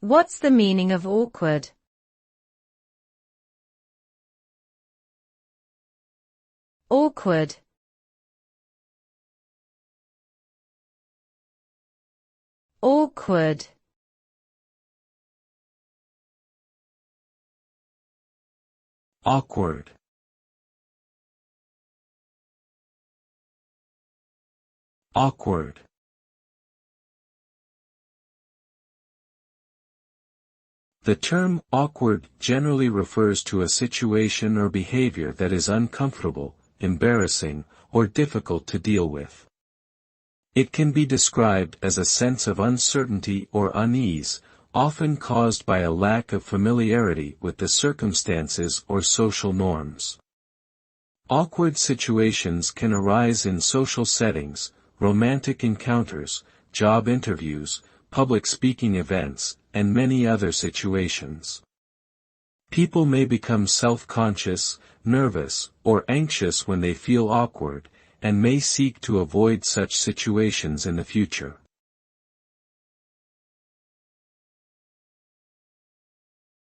What's the meaning of awkward? Awkward. Awkward. Awkward. Awkward. The term awkward generally refers to a situation or behavior that is uncomfortable, embarrassing, or difficult to deal with. It can be described as a sense of uncertainty or unease, often caused by a lack of familiarity with the circumstances or social norms. Awkward situations can arise in social settings, romantic encounters, job interviews, public speaking events, and many other situations. People may become self-conscious, nervous, or anxious when they feel awkward, and may seek to avoid such situations in the future.